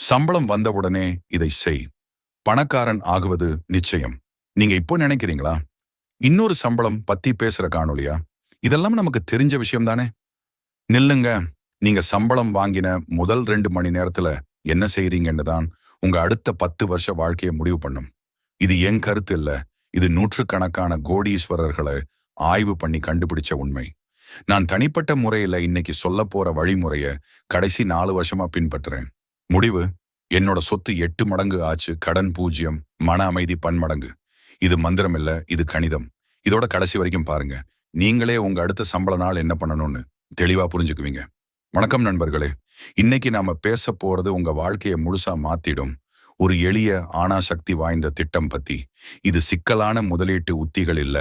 சம்பளம் வந்தவுடனே இதை செய். பணக்காரன் ஆகுவது நிச்சயம். நீங்க இப்போ நினைக்கிறீங்களா? இன்னொரு சம்பளம் பத்தி பேசுற காணொளியா? இதெல்லாம் நமக்கு தெரிஞ்ச விஷயம் தானே. நில்லுங்க. நீங்க சம்பளம் வாங்கின முதல் 2 மணி நேரத்துல என்ன செய்றீங்கன்னு தான் உங்க அடுத்த 10 வருஷ வாழ்க்கையை முடிவு பண்ணும். இது என் கருத்து இல்ல. இது நூற்றுக்கணக்கான கோடீஸ்வரர்களை ஆய்வு பண்ணி கண்டுபிடிச்ச உண்மை. நான் தனிப்பட்ட முறையில இன்னைக்கு சொல்ல போற வழிமுறைய கடைசி 4 வருஷமா பின்பற்றுறேன். முடிவு: என்னோட சொத்து 8 மடங்கு ஆச்சு. கடன் 0. மன அமைதி பன்மடங்கு. இது மந்திரம் இல்ல, இது கணிதம். இதோட கடைசி வரைக்கும் பாருங்க. நீங்களே உங்க அடுத்த சம்பள நாள் என்ன பண்ணணும்னு தெளிவா புரிஞ்சுக்குவீங்க. வணக்கம் நண்பர்களே. இன்னைக்கு நாம பேச போறது உங்க வாழ்க்கையை முழுசா மாத்திடும் ஒரு எளிய ஆனா சக்தி வாய்ந்த திட்டம் பத்தி. இது சிக்கலான முதலீட்டு உத்திகள் இல்ல,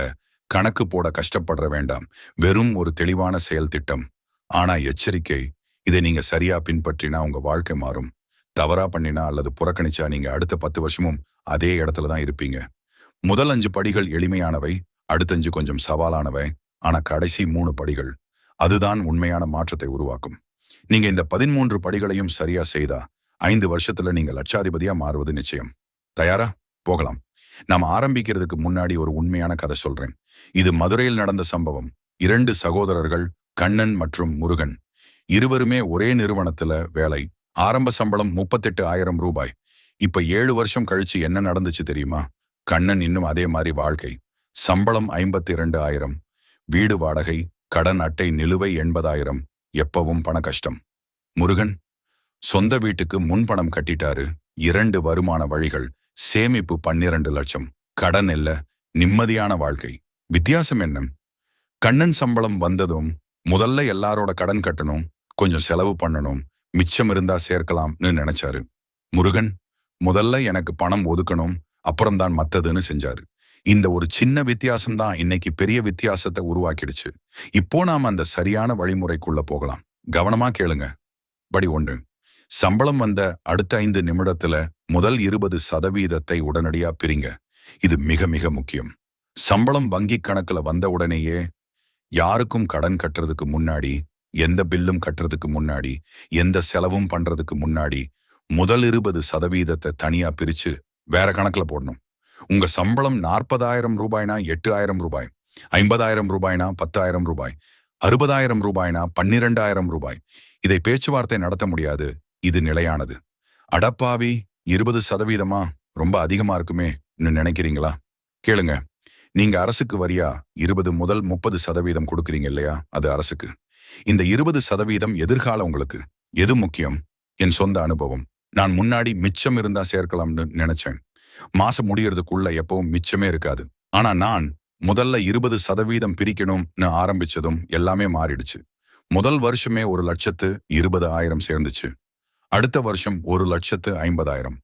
கணக்கு போட கஷ்டப்படுற வேண்டாம். வெறும் ஒரு தெளிவான செயல் திட்டம். ஆனா எச்சரிக்கை: இதை நீங்க சரியா பின்பற்றினா உங்க வாழ்க்கை மாறும். தவறா பண்ணினா அல்லது புறக்கணிச்சா நீங்க அடுத்த 10 வருஷமும் அதே இடத்துல தான் இருப்பீங்க. முதல் 5 படிகள் எளிமையானவை, அடுத்த 5 கொஞ்சம் சவாலானவை. ஆனா கடைசி 3 படிகள் அதுதான் உண்மையான மாற்றத்தை உருவாக்கும். நீங்க இந்த 13 படிகளையும் சரியா செய்தா 5 வருஷத்துல நீங்க லட்சாதிபதியா மாறுவது நிச்சயம். தயாரா? போகலாம். நாம ஆரம்பிக்கிறதுக்கு முன்னாடி ஒரு உண்மையான கதை சொல்றேன். இது மதுரையில் நடந்த சம்பவம். 2 சகோதரர்கள், கண்ணன் மற்றும் முருகன். இருவருமே ஒரே நிறுவனத்துல வேலை. ஆரம்ப சம்பளம் 38,000 ரூபாய். இப்ப 7 வருஷம் கழிச்சு என்ன நடந்துச்சு தெரியுமா? கண்ணன் இன்னும் அதே மாதிரி வாழ்க்கை. சம்பளம் 52,000. வீடு வாடகை, கடன் அட்டை நிலுவை 80,000. எப்பவும் பண கஷ்டம். முருகன் சொந்த வீட்டுக்கு முன்பணம் கட்டிட்டாரு. 2 வருமான வழிகள், சேமிப்பு 12 லட்சம். கடன் இல்ல, நிம்மதியான வாழ்க்கை. வித்தியாசம் என்ன? கண்ணன் சம்பளம் வந்ததும் முதல்ல எல்லாரோட கடன் கட்டணும், கொஞ்சம் செலவு பண்ணணும், மிச்சம் இருந்தா சேர்க்கலாம்னு நினைச்சாரு. முருகன் முதல்ல எனக்கு பணம் ஒதுக்கணும், அப்புறம்தான் மத்ததுன்னு செஞ்சாரு. இந்த ஒரு சின்ன வித்தியாசம் தான் இன்னைக்கு பெரிய வித்தியாசத்தை உருவாக்கிடுச்சு. இப்போ நாம அந்த சரியான வழிமுறைக்குள்ள போகலாம். கவனமா கேளுங்க. படி 1: சம்பளம் வந்த அடுத்த 5 நிமிடத்துல முதல் 20% உடனடியா பிரிங்க. இது மிக மிக முக்கியம். சம்பளம் வங்கி கணக்குல வந்த உடனேயே, யாருக்கும் கடன் கட்டுறதுக்கு முன்னாடி, எந்த பில்லும் கட்டுறதுக்கு முன்னாடி, எந்த செலவும் பண்றதுக்கு முன்னாடி முதல் 20% தனியா பிரிச்சு வேற கணக்குல போடணும். உங்க சம்பளம் 40,000 ரூபாய்னா 8,000 ரூபாய், 50,000 ரூபாய்னா 10,000 ரூபாய், 60,000 ரூபாய்னா 12,000 ரூபாய். இதை பேச்சுவார்த்தை நடத்த முடியாது. இது நிலையானது. அடப்பாவி, 20%? ரொம்ப அதிகமா இருக்குமே நினைக்கிறீங்களா? கேளுங்க. நீங்க அரசுக்கு வரியா 20 முதல் 30% கொடுக்குறீங்க இல்லையா? அது அரசுக்கு. இந்த 20% எதிர்காலம் உங்களுக்கு. எது முக்கியம்? என் சொந்த அனுபவம். நான் முன்னாடி மிச்சம் இருந்தா சேர்க்கலாம்னு நினைச்சேன். மாசம் முடியறதுக்குள்ள எப்பவும் மிச்சமே இருக்காது. ஆனா நான் முதல்ல 20% பிரிக்கணும்னு ஆரம்பிச்சதும் எல்லாமே மாறிடுச்சு. முதல் வருஷமே 1,20,000 சேர்ந்துச்சு. அடுத்த வருஷம் 1,50,000.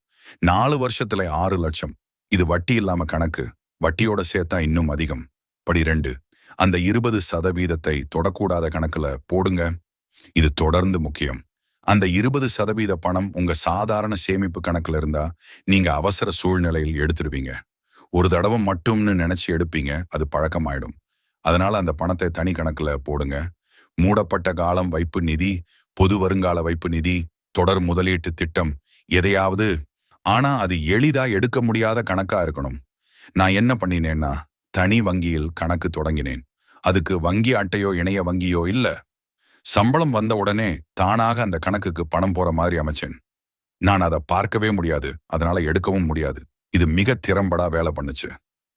4 வருஷத்துல 6 லட்சம். இது வட்டி இல்லாம கணக்கு. வட்டியோட சேர்த்தா இன்னும் அதிகம். படி 2: அந்த 20% தொடக்கூடாத கணக்குல போடுங்க. இது தொடர்ந்து முக்கியம். அந்த 20% பணம் உங்க சாதாரண சேமிப்பு கணக்குல இருந்தா நீங்க அவசர சூழ்நிலையில் எடுத்துடுவீங்க. ஒரு தடவை மட்டும்னு நினைச்சு எடுப்பீங்க, அது பழக்கமாயிடும். அதனால அந்த பணத்தை தனி கணக்குல போடுங்க. மூடப்பட்ட காலம் வைப்பு நிதி, பொது வருங்கால வைப்பு நிதி, தொடர் முதலீட்டு திட்டம், எதையாவது. ஆனா அது எளிதா எடுக்க முடியாத கணக்கா இருக்கணும். நான் என்ன பண்ணினேன்னா, தனி வங்கியில் கணக்கு தொடங்கினேன். அதுக்கு வங்கி அட்டையோ இணைய வங்கியோ இல்ல. சம்பளம் வந்த உடனே தானாக அந்த கணக்குக்கு பணம் போற மாதிரி அமைச்சேன். நான் அதை பார்க்கவே முடியாது, அதனால எடுக்கவும் முடியாது. இது மிக திறம்படா வேலை பண்ணுச்சு.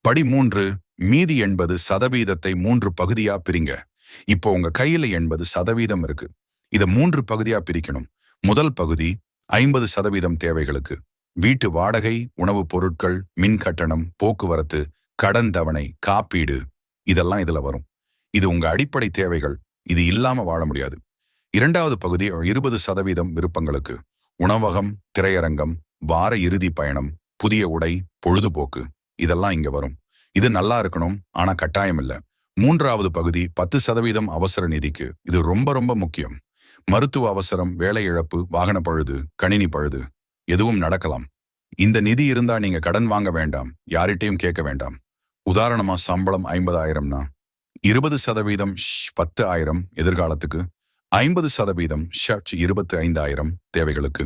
படி 3: மீதி 80% 3 பகுதியா பிரிங்க. இப்போ உங்க கையில 80% இருக்கு. இதை 3 பகுதியா பிரிக்கணும். முதல் பகுதி 50% தேவைகளுக்கு. வீட்டு வாடகை, உணவுப் பொருட்கள், மின் கட்டணம், போக்குவரத்து, கடன் தவணை, காப்பீடு, இதெல்லாம் இதுல வரும். இது உங்க அடிப்படை தேவைகள். இது இல்லாம வாழ முடியாது. இரண்டாவது பகுதி 20% விருப்பங்களுக்கு. உணவகம், திரையரங்கம், வார இறுதி பயணம், புதிய உடை, பொழுதுபோக்கு, இதெல்லாம் இங்க வரும். இது நல்லா இருக்கணும், ஆனா கட்டாயம் இல்ல. மூன்றாவது பகுதி 10% அவசர நிதிக்கு. இது ரொம்ப ரொம்ப முக்கியம். மருத்துவ அவசரம், வேலை இழப்பு, வாகன பழுது, கணினி பழுது, எதுவும் நடக்கலாம். இந்த நிதி இருந்தா நீங்க கடன் வாங்க வேண்டாம், யார்கிட்டையும் கேட்க வேண்டாம். உதாரணமா சம்பளம் 50,000னா 20% 10,000 எதிர்காலத்துக்கு, 50% 25,000 தேவைகளுக்கு.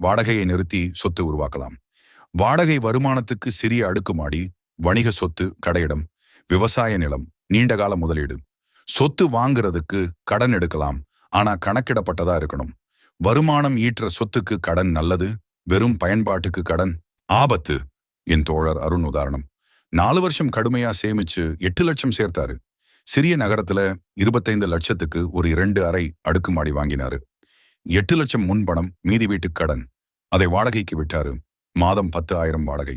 வாடகையை நிறுத்தி சொத்து உருவாக்கலாம். வாடகை வருமானத்துக்கு சிறிய அடுக்குமாடி, வணிக சொத்து, கடையிடம், விவசாய நிலம், நீண்டகால முதலீடு. சொத்து வாங்குறதுக்கு கடன் எடுக்கலாம், ஆனா கணக்கிடப்பட்டதா இருக்கணும். வருமானம் ஈற்ற சொத்துக்கு கடன் நல்லது, வெறும் பயன்பாட்டுக்கு கடன் ஆபத்து. என் தோழர் அருண் உதாரணம். 4 வருஷம் கடுமையா சேமிச்சு 8 லட்சம் சேர்த்தாரு. சிறிய நகரத்துல 25 லட்சத்துக்கு ஒரு 2 அறை அடுக்குமாடி வாங்கினாரு. 8 லட்சம் முன்பணம், மீதி வீட்டுக்கு கடன். அதை வாடகைக்கு விட்டாரு. மாதம் 10,000 வாடகை.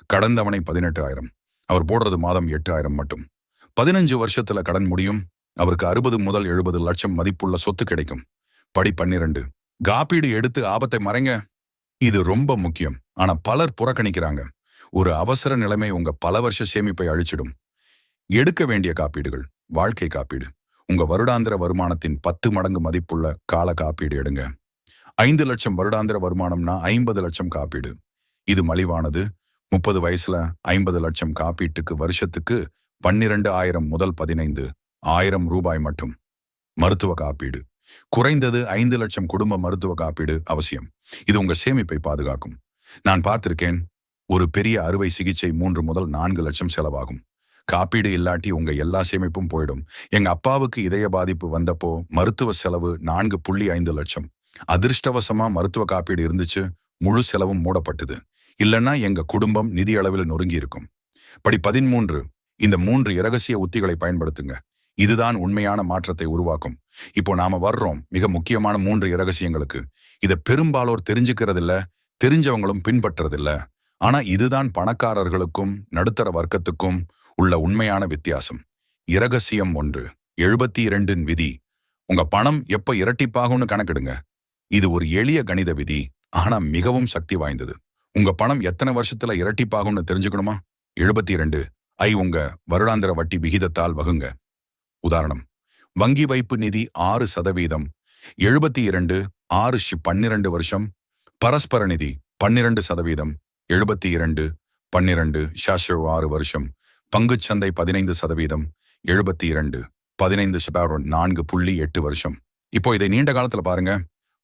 கடன் தவணை 18,000. அவர் போடுறது மாதம் 8,000 மட்டும். 15 வருஷத்துல கடன் முடியும். அவருக்கு 60 முதல் 70 லட்சம் மதிப்புள்ள சொத்து கிடைக்கும். படி 12. காப்பீடு எடுத்து ஆபத்தை மறைங்க. இது ரொம்ப முக்கியம். ஆனா பலர் புறக்கணிக்கிறாங்க. ஒரு அவசர நிலைமை உங்க பல வருஷ சேமிப்பை அழிச்சிடும். எடுக்க வேண்டிய காப்பீடுகள். வாழ்க்கை காப்பீடு. உங்க வருடாந்திர வருமானத்தின் 10 மடங்கு மதிப்புள்ள கால காப்பீடு எடுங்க. 5 லட்சம் வருடாந்திர வருமானம்னா 50 லட்சம் காப்பீடு. இது மலிவானது. 30 வயசுல 50 லட்சம் காப்பீட்டுக்கு வருஷத்துக்கு 12,000 முதல் 15,000 ரூபாய் மட்டும். மருத்துவ காப்பீடு. குறைந்தது 5 லட்சம் குடும்ப மருத்துவ காப்பீடு அவசியம். இது உங்க சேமிப்பை பாதுகாக்கும். நான் பார்த்திருக்கேன், ஒரு பெரிய அறுவை சிகிச்சை 3 முதல் 4 லட்சம் செலவாகும். காப்பீடு இல்லாட்டி உங்க எல்லா சேமிப்பும் போயிடும். எங்க அப்பாவுக்கு இதய பாதிப்பு வந்தப்போ மருத்துவ செலவு 4.5 லட்சம். அதிர்ஷ்டவசமா மருத்துவ காப்பீடு இருந்துச்சு. முழு செலவும் மூடப்பட்டது. இல்லைன்னா எங்க குடும்பம் நிதி அளவில் நொறுங்கி இருக்கும். படி 13. இந்த 3 இரகசிய உத்திகளை பயன்படுத்துங்க. இதுதான் உண்மையான மாற்றத்தை உருவாக்கும். இப்போ நாம வர்றோம் மிக முக்கியமான 3 இரகசியங்களுக்கு. இதை பெரும்பாலோர் தெரிஞ்சுக்கிறதில்ல, தெரிஞ்சவங்களும் பின்பற்றதில்ல. ஆனா இதுதான் பணக்காரர்களுக்கும் நடுத்தர வர்க்கத்துக்கும் உள்ள உண்மையான வித்தியாசம். இரகசியம் 1. 72 விதி. உங்க பணம் எப்ப இரட்டிப்பாகும்னு கணக்கிடுங்க. இது ஒரு எளிய கணித விதி, ஆனா மிகவும் சக்தி வாய்ந்தது. உங்க பணம் எத்தனை வருஷத்துல இரட்டிப்பாகும்னு தெரிஞ்சுக்கணுமா? 72 உங்க வருடாந்திர வட்டி விகிதத்தால் வகுங்க. உதாரணம், வங்கி வைப்பு நிதி 6%. 72 12 வருஷம். பரஸ்பர நிதி 12%. 72 12 6 வருஷம். பங்குச்சந்தை 15%. 72 15 4.8 வருஷம். இப்போ இதை நீண்ட காலத்துல பாருங்க.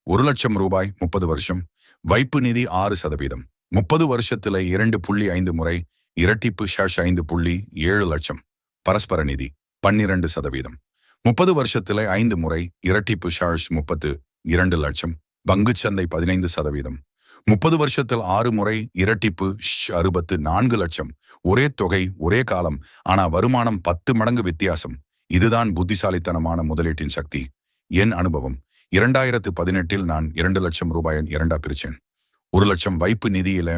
1 லட்சம் ரூபாய் 30 வருஷம். வைப்பு நிதி 6%. 30 வருஷத்துல 2.5 முறை இரட்டிப்பு 5.7 லட்சம். பரஸ்பர நிதி 12%. 30 வருஷத்துல 5 முறை இரட்டிப்பு 32 லட்சம். பங்குச்சந்தை 15%. 30 வருஷத்தில் 6 முறை இரட்டிப்பு 64 லட்சம். ஒரே தொகை, ஒரே காலம், ஆனா வருமானம் 10 மடங்கு வித்தியாசம். இதுதான் புத்திசாலித்தனமான முதலீட்டின் சக்தி. என் அனுபவம். 2018 நான் 2 லட்சம் ரூபாயை 2ஆ பிரிச்சேன். 1 லட்சம் வைப்பு நிதியில,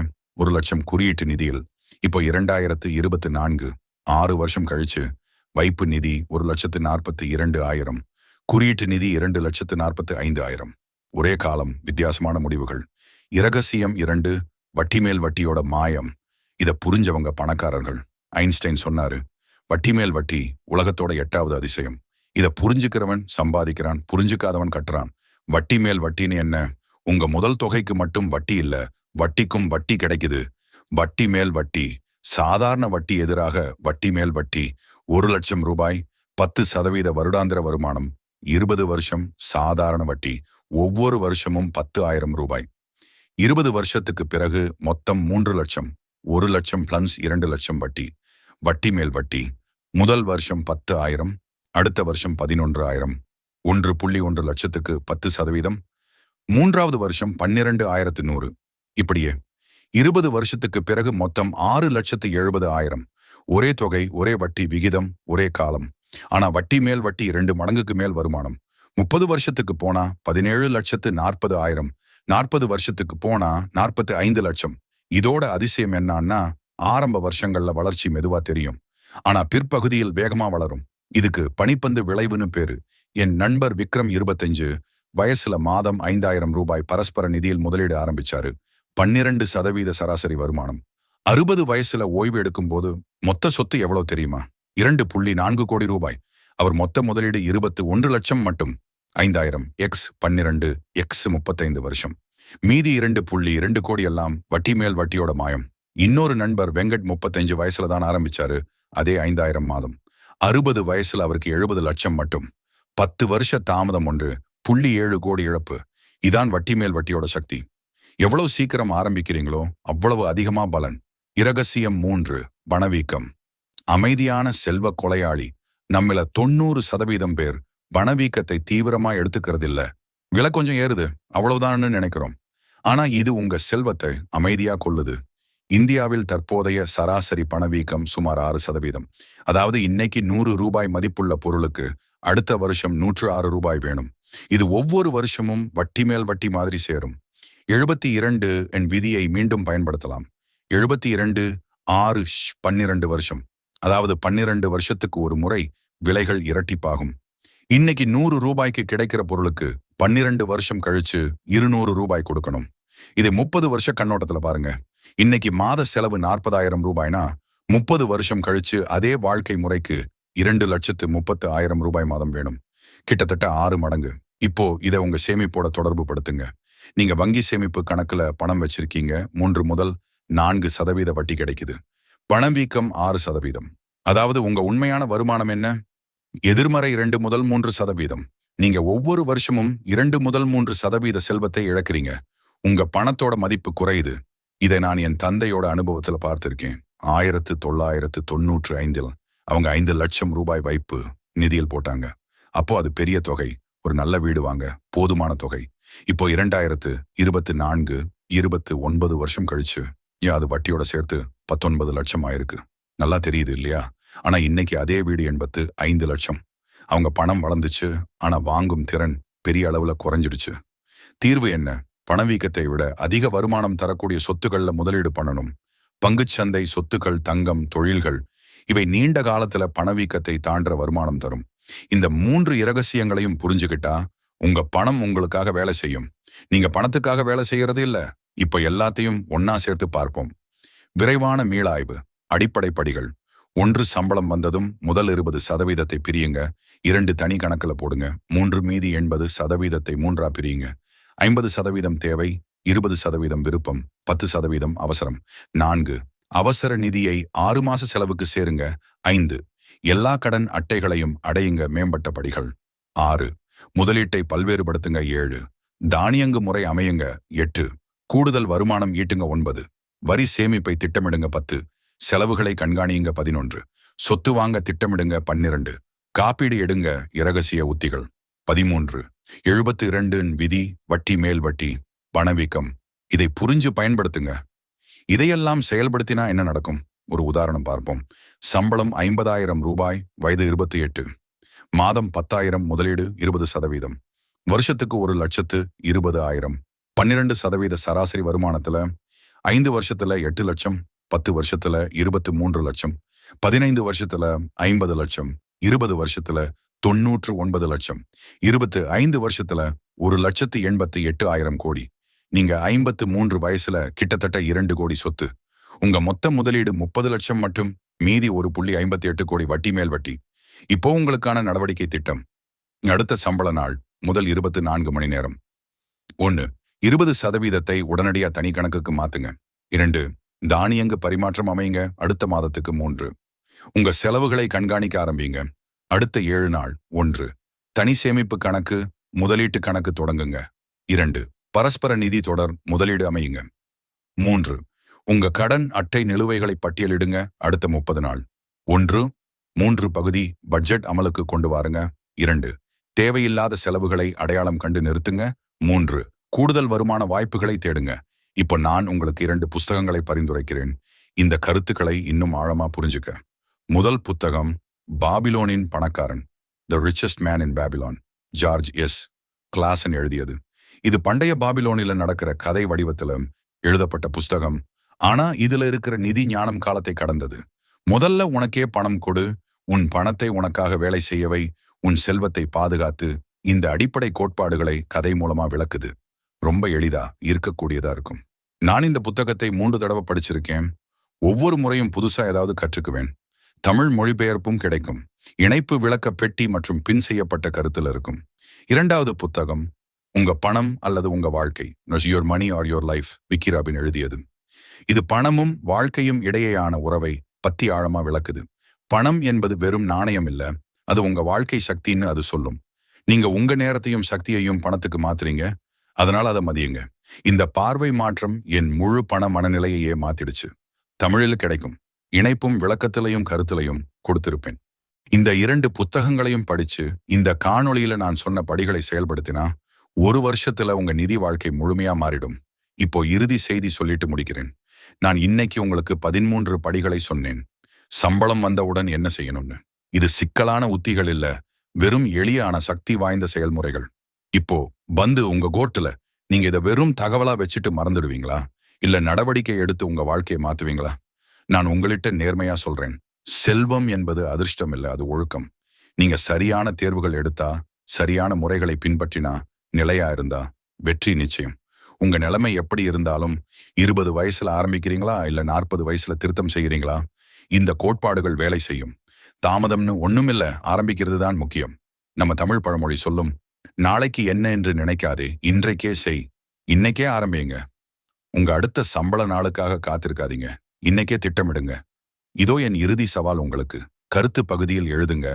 1 லட்சம் குறியீட்டு நிதியில். இப்போ 2024 6 வருஷம் கழிச்சு வைப்பு நிதி 1,42,000. குறியீட்டு நிதி 2,45,000. ஒரே காலம், வித்தியாசமான முடிவுகள். இரகசியம் 2. வட்டி மேல் வட்டியோட மாயம். இத புரிஞ்சவங்க பணக்காரர்கள். ஐன்ஸ்டைன் சொன்னாரு, வட்டி மேல் வட்டி உலகத்தோட 8வது அதிசயம். இத புரிஞ்சுக்கிறவன் சம்பாதிக்கிறான், புரிஞ்சுக்காதவன் கட்டுறான். வட்டி மேல் வட்டின்னு என்ன? உங்க முதல் தொகைக்கு மட்டும் வட்டி இல்ல, வட்டிக்கும் வட்டி கிடைக்குது. வட்டி மேல் வட்டி. சாதாரண வட்டி எதிராக வட்டி மேல் வட்டி. 1 லட்சம் ரூபாய் 10% வருடாந்திர வருமானம். 20 வருஷம் சாதாரண வட்டி. ஒவ்வொரு வருஷமும் 10,000 ரூபாய். 20 வருஷத்துக்கு பிறகு மொத்தம் 3 லட்சம். 1 லட்சம் பிளஸ் 2 லட்சம் வட்டி. வட்டி மேல் வட்டி. முதல் வருஷம் 10,000, அடுத்த வருஷம் 11,000. 1.1 லட்சத்துக்கு 10%. 3வது வருஷம் 12,100. இப்படியே 20 வருஷத்துக்கு பிறகு மொத்தம் 6,70,000. ஒரே தொகை, ஒரே வட்டி விகிதம், ஒரே காலம். ஆனா வட்டி மேல் வட்டி 2 மடங்குக்கு மேல் வருமானம். 30 வருஷத்துக்கு போனா 17,40,000. 40 வருஷத்துக்கு போனா 45 லட்சம். இதோட அதிசயம் என்னன்னா, ஆரம்ப வருஷங்கள்ல வளர்ச்சி மெதுவா தெரியும், ஆனா பிற்பகுதியில் வேகமா வளரும். இதுக்கு பனிப்பந்து விளைவுன்னு பேரு. என் நண்பர் விக்ரம் 25 வயசுல மாதம் 5,000 ரூபாய் பரஸ்பர நிதியில் முதலீடு ஆரம்பிச்சாரு. 12% சராசரி வருமானம். 60 வயசுல ஓய்வு எடுக்கும் போது மொத்த சொத்து எவ்வளவு தெரியுமா? 2.4 கோடி ரூபாய். அவர் மொத்த முதலீடு 21 லட்சம் மட்டும். 5,000 x 12 x 35 வருஷம். மீதி 2.2 கோடி எல்லாம் வட்டி மேல் வட்டியோட மாயம். இன்னொரு நண்பர் வெங்கட் 35 வயசுல தான் ஆரம்பிச்சாரு. அதே 5,000 மாதம். 60 வயசுல அவருக்கு 70 லட்சம் மட்டும். 10 வருஷ தாமதம் 1.7 கோடி இழப்பு. இதான் வட்டி மேல் வட்டியோட சக்தி. எவ்வளவு சீக்கிரம் ஆரம்பிக்கிறீங்களோ அவ்வளவு அதிகமா பலன். இரகசியம் 3. பணவீக்கம். அமைதியான செல்வ கொலையாளி நம்மள 90% பேர் பணவீக்கத்தை தீவிரமா எடுத்துக்கிறது இல்ல. விலை கொஞ்சம் ஏறுது அவ்வளவுதான்னு நினைக்கிறோம். ஆனா இது உங்க செல்வத்தை அமைதியா கொள்ளுது. இந்தியாவில் தற்போதைய சராசரி பணவீக்கம் சுமார் 6%. அதாவது இன்னைக்கு 100 ரூபாய் மதிப்புள்ள பொருளுக்கு அடுத்த வருஷம் 106 ரூபாய் வேணும். இது ஒவ்வொரு வருஷமும் வட்டி மேல் வட்டி மாதிரி சேரும். 72 என் விதியை மீண்டும் பயன்படுத்தலாம். 72 6 12 வருஷம். அதாவது 12 வருஷத்துக்கு ஒரு முறை விலைகள் இரட்டிப்பாகும். இன்னைக்கு 100 ரூபாய்க்கு கிடைக்கிற பொருளுக்கு 12 வருஷம் கழிச்சு 200 ரூபாய் கொடுக்கணும். இதை 30 வருஷ கண்ணோட்டத்துல பாருங்க. இன்னைக்கு மாத செலவு 40,000 ரூபாய்னா 30 வருஷம் கழிச்சு அதே வாழ்க்கை முறைக்கு 2,30,000 ரூபாய் மாதம் வேணும். கிட்டத்தட்ட 6 மடங்கு. இப்போ இதை உங்க சேமிப்போட தொடர்பு படுத்துங்க. நீங்க வங்கி சேமிப்பு கணக்குல பணம் வச்சிருக்கீங்க. 3 முதல் 4% வட்டி கிடைக்குது. பணவீக்கம் 6%. அதாவது உங்க உண்மையான வருமானம் என்ன? எதிர்மறை 2 முதல் 3%. நீங்க ஒவ்வொரு வருஷமும் 2 முதல் 3% செல்வத்தை இழக்கிறீங்க. உங்க பணத்தோட மதிப்பு குறையுது. இதை நான் என் தந்தையோட அனுபவத்துல பார்த்திருக்கேன். 1995 அவங்க 5 லட்சம் ரூபாய் வைப்பு நிதியில் போட்டாங்க. அப்போ அது பெரிய தொகை. ஒரு நல்ல வீடு வாங்க போதுமான தொகை. இப்போ 2024 29 வருஷம் கழிச்சு அது வட்டியோட சேர்த்து 19 லட்சம் ஆயிருக்கு. நல்லா தெரியுது இல்லையா? ஆனா இன்னைக்கு அதே வீடு 85 லட்சம். அவங்க பணம் வளர்ந்துச்சு, ஆனா வாங்கும் திறன் பெரிய அளவுல குறைஞ்சிடுச்சு. தீர்வு என்ன? பணவீக்கத்தை விட அதிக வருமானம் தரக்கூடிய சொத்துக்கள்ல முதலீடு பண்ணணும். பங்குச்சந்தை, சொத்துக்கள், தங்கம், தொழில்கள் இவை நீண்ட காலத்துல பணவீக்கத்தை தாண்டுற வருமானம் தரும். இந்த 3 இரகசியங்களையும் புரிஞ்சுக்கிட்டா உங்க பணம் உங்களுக்காக வேலை செய்யும். நீங்க பணத்துக்காக வேலை செய்யறது இல்ல. இப்ப எல்லாத்தையும் ஒன்னா சேர்த்து பார்ப்போம். விரைவான மீளாய்வு. அடிப்படை படிகள். 1. சம்பளம் வந்ததும் முதல் 20% பிரியுங்க. 2 தனி கணக்குல போடுங்க. 3 மீதி 80% 3ஆ பிரியுங்க. 50% தேவை, 20% விருப்பம், 10% அவசரம். 4. அவசர நிதியை 6 மாச செலவுக்கு சேருங்க. 5. எல்லா கடன் அட்டைகளையும் அடையுங்க. மேம்பட்ட படிகள். 6. முதலீட்டை பல்வேறுபடுத்துங்க. 7. தானியங்கு முறை அமையுங்க. 8. கூடுதல் வருமானம் ஈட்டுங்க. 9. வரி சேமிப்பை திட்டமிடுங்க. 10. செலவுகளை கண்காணியுங்க. 11. சொத்து வாங்க திட்டமிடுங்க. 12. காப்பீடு எடுங்க. இரகசிய உத்திகள். 13. 72 விதி. வட்டி மேல் வட்டி. பணவீக்கம். இதை புரிஞ்சு பயன்படுத்துங்க. இதையெல்லாம் செயல்படுத்தினா என்ன நடக்கும்? ஒரு உதாரணம் பார்ப்போம். சம்பளம் 50,000 ரூபாய், வயது 28. மாதம் 10,000, முதலீடு 20%. வருஷத்துக்கு 1,20,000. 12% சராசரி வருமானத்துல 5 வருஷத்துல 8 லட்சம், 10 வருஷத்துல 23 லட்சம், 15 வருஷத்துல 50 லட்சம், 20 வருஷத்துல 99 லட்சம், 25 வருஷத்துல 1,88,000 கோடி. நீங்க 53 வயசுல கிட்டத்தட்ட 2 கோடி சொத்து. உங்க மொத்த முதலீடு 30 லட்சம் மட்டும். மீதி 1,58 கோடி வட்டி மேல் வட்டி. இப்போ உங்களுக்கான நடவடிக்கை திட்டம். அடுத்த சம்பள நாள் முதல் 24 மணி நேரம். 1. 20% உடனடியா தனி கணக்குக்கு மாத்துங்க. 2. தானியங்கு பரிமாற்றம் அமைங்க. அடுத்த மாதத்துக்கு 3. உங்க செலவுகளை கண்காணிக்க ஆரம்பிங்க. அடுத்த 7 நாள். 1. தனி சேமிப்பு கணக்கு, முதலீட்டு கணக்கு தொடங்குங்க. 2. பரஸ்பர நிதி தொடர், முதலீடு அமையுங்க. 3. உங்க கடன் அட்டை நிலுவைகளை பட்டியலிடுங்க. அடுத்த 30 நாள். 1. 3 பகுதி பட்ஜெட் அமலுக்கு கொண்டு வாருங்க. 2. தேவையில்லாத செலவுகளை அடையாளம் கண்டு நிறுத்துங்க. 3. கூடுதல் வருமான வாய்ப்புகளை தேடுங்க. இப்போ நான் உங்களுக்கு 2 புஸ்தகங்களை பரிந்துரைக்கிறேன். இந்த கருத்துக்களை இன்னும் ஆழமா புரிஞ்சுக்க. முதல் புத்தகம் பாபிலோனின் பணக்காரன், the richest man in Babylon, George S. Clason எழுதியது. இது பண்டைய பாபிலோனில நடக்கிற கதை வடிவத்துல எழுதப்பட்ட புஸ்தகம். ஆனா இதுல இருக்கிற நிதி ஞானம் காலத்தை கடந்தது. முதல்ல உனக்கே பணம் கொடு, உன் பணத்தை உனக்காக வேலை செய்யவை, உன் செல்வத்தை பாதுகாத்து. இந்த அடிப்படை கோட்பாடுகளை கதை மூலமா விளக்குது. ரொம்ப எளிதா இருக்கக்கூடியதா இருக்கும். நான் இந்த புத்தகத்தை 3 தடவை படிச்சிருக்கேன். ஒவ்வொரு முறையும் புதுசா ஏதாவது கற்றுக்குவேன். தமிழ் மொழிபெயர்ப்பும் கிடைக்கும். இணைப்பு விளக்க பெட்டி மற்றும் பின் செய்யப்பட்ட கருத்துல இருக்கும். 2வது புத்தகம் உங்க பணம் அல்லது உங்க வாழ்க்கை, your money or your life, Vicki Robin எழுதியது. இது பணமும் வாழ்க்கையும் இடையேயான உறவை பத்தி ஆழமா விளக்குது. பணம் என்பது வெறும் நாணயம் இல்ல, அது உங்க வாழ்க்கை சக்தின்னு அது சொல்லும். நீங்க உங்க நேரத்தையும் சக்தியையும் பணத்துக்கு மாத்துறீங்க, அதனால அதை மதியுங்க. இந்த பார்வை மாற்றம் என் முழு பண மனநிலையையே மாத்திடுச்சு. தமிழில் கிடைக்கும் இணைப்பும் விளக்கத்திலையும் கருத்திலையும் கொடுத்திருப்பேன். இந்த 2 புத்தகங்களையும் படிச்சு இந்த காணொளியில நான் சொன்ன படிகளை செயல்படுத்தினா 1 வருஷத்துல உங்க நிதி வாழ்க்கை முழுமையா மாறிடும். இப்போ இறுதி செய்தி சொல்லிட்டு முடிக்கிறேன். நான் இன்னைக்கு உங்களுக்கு 13 படிகளை சொன்னேன். சம்பளம் வந்தவுடன் என்ன செய்யணும்னு. இது சிக்கலான உத்திகள் இல்ல, வெறும் எளிய ஆன சக்தி வாய்ந்த செயல்முறைகள். இப்போ உங்க கோட்டுல நீங்க இதை வெறும் தகவலா வச்சுட்டு மறந்துடுவீங்களா? இல்ல நடவடிக்கை எடுத்து உங்க வாழ்க்கையை மாத்துவீங்களா? நான் உங்கள்கிட்ட நேர்மையா சொல்றேன். செல்வம் என்பது அதிர்ஷ்டம் இல்ல, அது ஒழுக்கம். நீங்க சரியான தேர்வுகள் எடுத்தா, சரியான முறைகளை பின்பற்றினா, நிலையா இருந்தா வெற்றி நிச்சயம். உங்க நிலைமை எப்படி இருந்தாலும் 20 வயசுல ஆரம்பிக்கிறீங்களா இல்ல 40 வயசுல திருத்தம் செய்கிறீங்களா, இந்த கோட்பாடுகள் வேலை செய்யும். தாமதம்னு ஒண்ணுமில்ல, ஆரம்பிக்கிறது தான் முக்கியம். நம்ம தமிழ் பழமொழி சொல்லும், நாளைக்கு என்ன என்று நினைக்காதே, இன்றைக்கே செய். இன்னைக்கே ஆரம்பிங்க. உங்க அடுத்த சம்பள நாளுக்காக காத்திருக்காதீங்க, இன்னைக்கே திட்டமிடுங்க. இதோ என் இறுதி சவால் உங்களுக்கு. கருத்து பகுதியில் எழுதுங்க.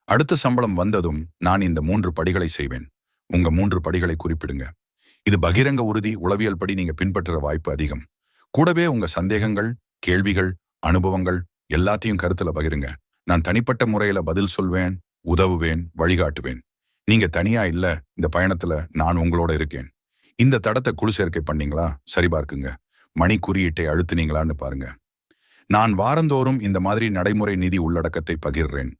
அடுத்த சம்பளம் வந்ததும் நான் இந்த 3 படிகளை செய்வேன். உங்க 3 படிகளை குறிப்பிடுங்க. இது பகிரங்க உறுதி, உளவியல் படி நீங்க பின்பற்றுற வாய்ப்பு அதிகம். கூடவே உங்க சந்தேகங்கள், கேள்விகள், அனுபவங்கள் எல்லாத்தையும் கருத்துல பகிருங்க. நான் தனிப்பட்ட முறையில பதில் சொல்வேன், உதவுவேன், வழிகாட்டுவேன். நீங்க தனியா இல்ல, இந்த பயணத்துல நான் உங்களோட இருக்கேன். இந்த தடத்தை குழு சேர்க்கை பண்ணீங்களா? சரிபார்க்குங்க. மணி குறியீட்டை அழுத்துனீங்களான்னு பாருங்க. நான் வாரந்தோறும் இந்த மாதிரி நடைமுறை நிதி உள்ளடக்கத்தை பகிர்றேன்.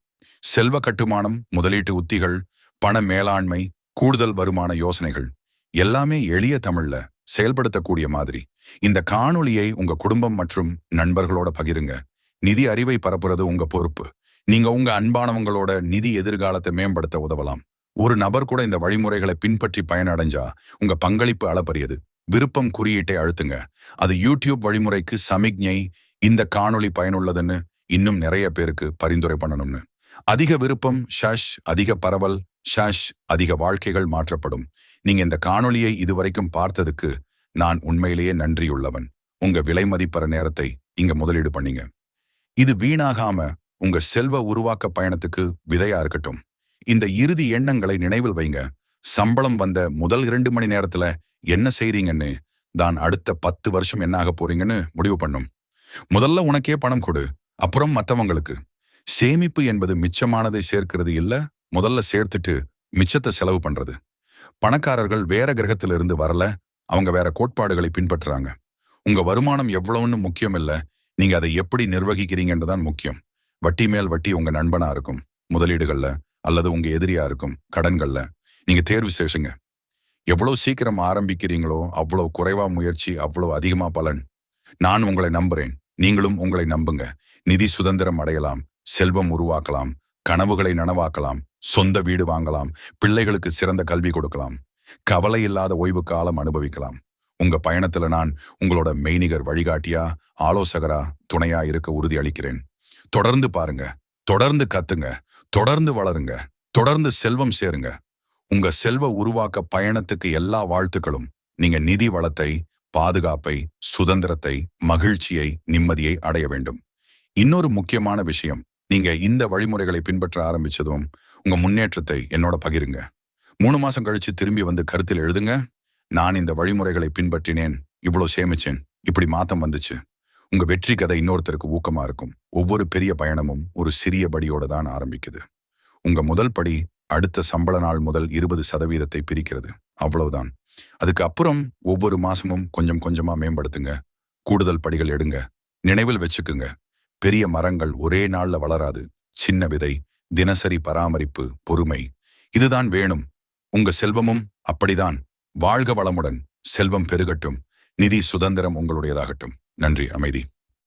செல்வ கட்டுமானம், முதலீட்டு உத்திகள், பண மேலாண்மை, கூடுதல் வருமான யோசனைகள் எல்லாமே எளிய தமிழ்ல செயல்படுத்தக்கூடிய மாதிரி. இந்த காணொளியை உங்க குடும்பம் மற்றும் நண்பர்களோட பகிருங்க. நிதி அறிவை பரப்புறது உங்க பொறுப்பு. நீங்க உங்க அன்பானவங்களோட நிதி எதிர்காலத்தை மேம்படுத்த உதவலாம். ஒரு நபர் கூட இந்த வழிமுறைகளை பின்பற்றி பயனடைஞ்சா உங்க பங்களிப்பு அளப்பரியது. விருப்பம் குறியீட்டை அழுத்துங்க. அது யூடியூப் வழிமுறைக்கு சமிக்ஞை, இந்த காணொளி பயனுள்ளதுன்னு இன்னும் நிறைய பேருக்கு பரிந்துரை பண்ணணும்னு. அதிக விருப்பம் ஷஷ், அதிக பரவல் ஷஷ், அதிக வாழ்க்கைகள் மாற்றப்படும். நீங்க இந்த காணொளியை இதுவரைக்கும் பார்த்ததுக்கு நான் உண்மையிலேயே நன்றியுள்ளவன். உங்க விலை மதிப்பற நேரத்தை இங்க முதலீடு பண்ணீங்க. இது வீணாகாம உங்க செல்வ உருவாக்க பயணத்துக்கு விதையா இருக்கட்டும். இந்த இறுதி எண்ணங்களை நினைவில் வைங்க. சம்பளம் வந்த முதல் 2 மணி நேரத்துல என்ன செய்றீங்கன்னு தான் அடுத்த 10 வருஷம் என்ன ஆக போறீங்கன்னு முடிவு பண்ணும். முதல்ல உனக்கே பணம் கொடு, அப்புறம் மத்தவங்களுக்கு. சேமிப்பு என்பது மிச்சமானதை சேர்க்கிறது இல்ல, முதல்ல சேர்த்துட்டு மிச்சத்தை செலவு பண்றது. பணக்காரர்கள் வேற கிரகத்திலிருந்து வரல, அவங்க வேற கோட்பாடுகளை பின்பற்றுறாங்க. உங்க வருமானம் எவ்வளவுன்னு முக்கியம் இல்ல, நீங்க அதை எப்படி நிர்வகிக்கிறீங்கன்றதான் முக்கியம். வட்டி மேல் வட்டி உங்க நண்பனா இருக்கும் முதலீடுகள்ல, அல்லது உங்க எதிரியா இருக்கும் கடன்கள்ல. நீங்க தேர்வு செய்யுங்க. எவ்வளவு சீக்கிரம் ஆரம்பிக்கிறீங்களோ அவ்வளவு குறைவா முயற்சி, அவ்வளவு அதிகமா பலன். நான் உங்களை நம்புறேன், நீங்களும் உங்களை நம்புங்க. நிதி சுதந்திரம் அடையலாம், செல்வம் உருவாக்கலாம், கனவுகளை நனவாக்கலாம், சொந்த வீடு வாங்கலாம், பிள்ளைகளுக்கு சிறந்த கல்வி கொடுக்கலாம், கவலை இல்லாத ஓய்வு காலம் அனுபவிக்கலாம். உங்க பயணத்துல நான் உங்களோட மெய்நிகர் வழிகாட்டியா, ஆலோசகரா, துணையா இருக்க உறுதி அளிக்கிறேன். தொடர்ந்து பாருங்க, தொடர்ந்து கத்துங்க, தொடர்ந்து வளருங்க, தொடர்ந்து செல்வம் சேருங்க. உங்க செல்வ உருவாக்க பயணத்துக்கு எல்லா வாழ்த்துக்களும். நீங்க நிதி வளத்தை, பாதுகாப்பை, சுதந்திரத்தை, மகிழ்ச்சியை, நிம்மதியை அடைய வேண்டும். இன்னொரு முக்கியமான விஷயம், நீங்க இந்த வழிமுறைகளை பின்பற்ற ஆரம்பிச்சதும் உங்க முன்னேற்றத்தை என்னோட பகிருங்க. 3 மாசம் கழிச்சு திரும்பி வந்து கருத்தில் எழுதுங்க. நான் இந்த வழிமுறைகளை பின்பற்றினேன், இவ்வளவு சேமிச்சேன், இப்படி மாத்தம் வந்துச்சு. உங்க வெற்றி கதை இன்னொருத்தருக்கு ஊக்கமா இருக்கும். ஒவ்வொரு பெரிய பயணமும் ஒரு சிறிய படியோட தான் ஆரம்பிக்குது. உங்க முதல் படி அடுத்த சம்பள நாள் முதல் 20% பிரிக்கிறது, அவ்வளவுதான். அதுக்கு அப்புறம் ஒவ்வொரு மாசமும் கொஞ்சம் கொஞ்சமா மேம்படுத்துங்க. கூடுதல் படிகள் எடுங்க. நினைவில் வச்சுக்குங்க, பெரிய மரங்கள் ஒரே நாள்ல வளராது. சின்ன விதை, தினசரி பராமரிப்பு, பொறுமை, இதுதான் வேணும். உங்க செல்வமும் அப்படிதான். வாழ்க வளமுடன், செல்வம் பெருகட்டும், நிதி சுதந்திரம் உங்களுடையதாகட்டும். நன்றி. அமைதி.